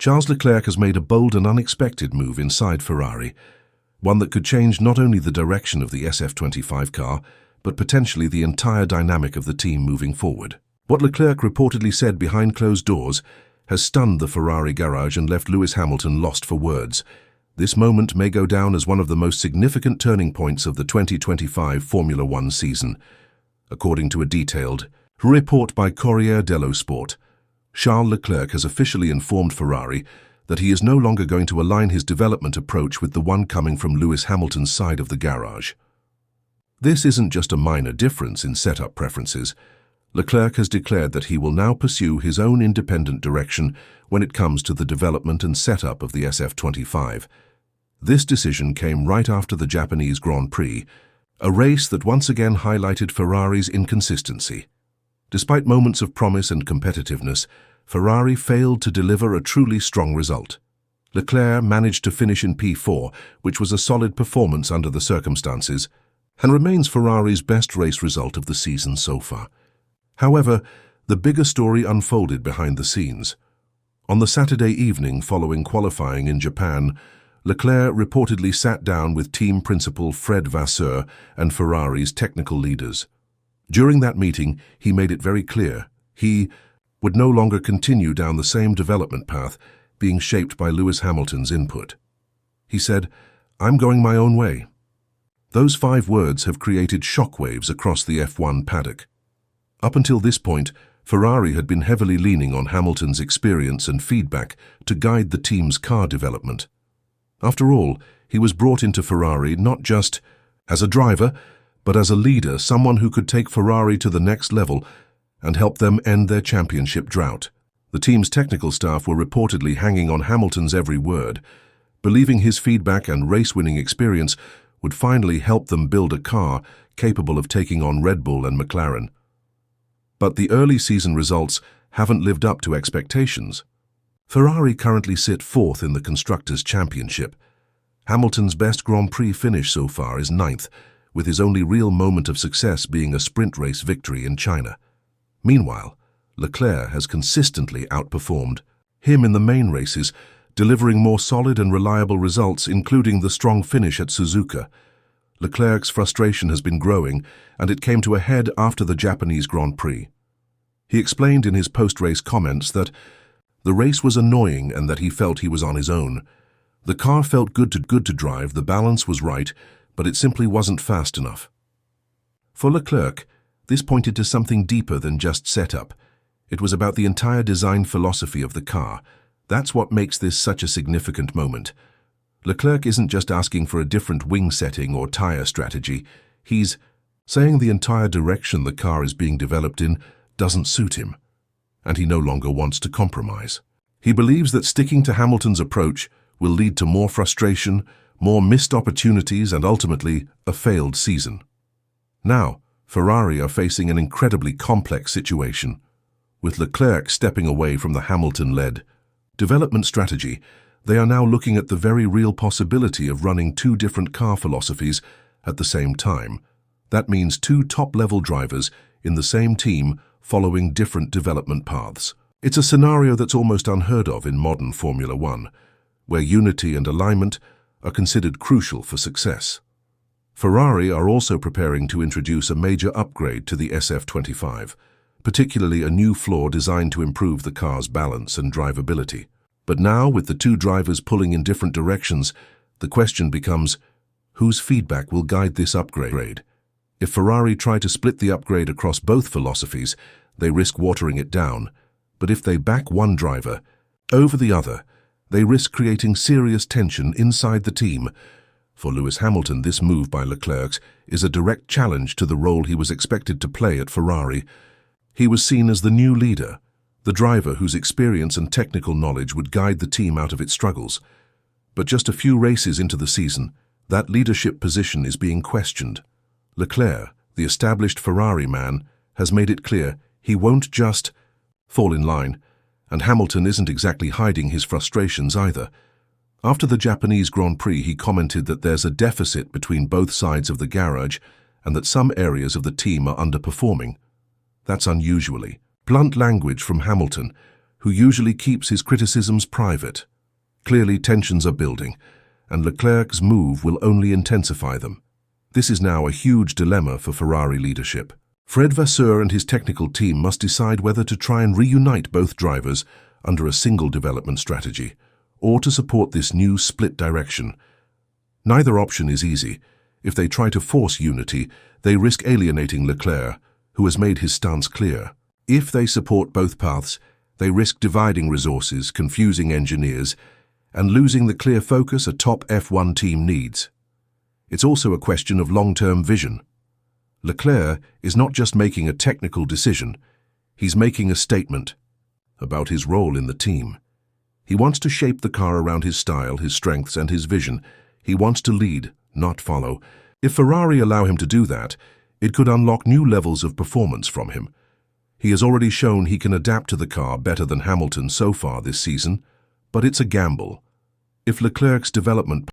Charles Leclerc has made a bold and unexpected move inside Ferrari, one that could change not only the direction of the SF25 car, but potentially the entire dynamic of the team moving forward. What Leclerc reportedly said behind closed doors has stunned the Ferrari garage and left Lewis Hamilton lost for words. This moment may go down as one of the most significant turning points of the 2025 Formula One season. According to a detailed report by Corriere dello Sport, Charles Leclerc has officially informed Ferrari that he is no longer going to align his development approach with the one coming from Lewis Hamilton's side of the garage. This isn't just a minor difference in setup preferences. Leclerc has declared that he will now pursue his own independent direction when it comes to the development and setup of the SF25. This decision came right after the Japanese Grand Prix, a race that once again highlighted Ferrari's inconsistency. Despite moments of promise and competitiveness, Ferrari failed to deliver a truly strong result. Leclerc managed to finish in P4, which was a solid performance under the circumstances, and remains Ferrari's best race result of the season so far. However, the bigger story unfolded behind the scenes. On the Saturday evening following qualifying in Japan, Leclerc reportedly sat down with team principal Fred Vasseur and Ferrari's technical leaders. During that meeting, he made it very clear he would no longer continue down the same development path being shaped by Lewis Hamilton's input. He said, "I'm going my own way." Those 5 words have created shockwaves across the F1 paddock. Up until this point, Ferrari had been heavily leaning on Hamilton's experience and feedback to guide the team's car development. After all, he was brought into Ferrari not just as a driver, but as a leader, someone who could take Ferrari to the next level and help them end their championship drought. The team's technical staff were reportedly hanging on Hamilton's every word, believing his feedback and race-winning experience would finally help them build a car capable of taking on Red Bull and McLaren. But the early season results haven't lived up to expectations. Ferrari currently sit 4th in the Constructors' Championship. Hamilton's best Grand Prix finish so far is 9th, with his only real moment of success being a sprint race victory in China. Meanwhile, Leclerc has consistently outperformed him in the main races, delivering more solid and reliable results, including the strong finish at Suzuka. Leclerc's frustration has been growing, and it came to a head after the Japanese Grand Prix. He explained in his post-race comments that the race was annoying and that he felt he was on his own. The car felt good to drive, the balance was right, but it simply wasn't fast enough. For Leclerc, this pointed to something deeper than just setup. It was about the entire design philosophy of the car. That's what makes this such a significant moment. Leclerc isn't just asking for a different wing setting or tire strategy. He's saying the entire direction the car is being developed in doesn't suit him, and he no longer wants to compromise. He believes that sticking to Hamilton's approach will lead to more frustration, more missed opportunities, and ultimately a failed season. Now, Ferrari are facing an incredibly complex situation. With Leclerc stepping away from the Hamilton-led development strategy, they are now looking at the very real possibility of running 2 different car philosophies at the same time. That means 2 top-level drivers in the same team following different development paths. It's a scenario that's almost unheard of in modern Formula One, where unity and alignment are considered crucial for success. Ferrari are also preparing to introduce a major upgrade to the SF25, particularly a new floor designed to improve the car's balance and drivability. But now, with the 2 drivers pulling in different directions, the question becomes, whose feedback will guide this upgrade? If Ferrari try to split the upgrade across both philosophies, they risk watering it down. But if they back one driver over the other, they risk creating serious tension inside the team. For Lewis Hamilton, this move by Leclerc is a direct challenge to the role he was expected to play at Ferrari. He was seen as the new leader, the driver whose experience and technical knowledge would guide the team out of its struggles. But just a few races into the season, that leadership position is being questioned. Leclerc, the established Ferrari man, has made it clear he won't just fall in line, and Hamilton isn't exactly hiding his frustrations either. After the Japanese Grand Prix, he commented that there's a deficit between both sides of the garage and that some areas of the team are underperforming. That's unusually blunt language from Hamilton, who usually keeps his criticisms private. Clearly, tensions are building, and Leclerc's move will only intensify them. This is now a huge dilemma for Ferrari leadership. Fred Vasseur and his technical team must decide whether to try and reunite both drivers under a single development strategy, or to support this new split direction. Neither option is easy. If they try to force unity, they risk alienating Leclerc, who has made his stance clear. If they support both paths, they risk dividing resources, confusing engineers, and losing the clear focus a top F1 team needs. It's also a question of long-term vision. Leclerc is not just making a technical decision, he's making a statement about his role in the team. He wants to shape the car around his style, his strengths, and his vision. He wants to lead, not follow. If Ferrari allow him to do that, it could unlock new levels of performance from him. He has already shown he can adapt to the car better than Hamilton so far this season, but it's a gamble. If Leclerc's development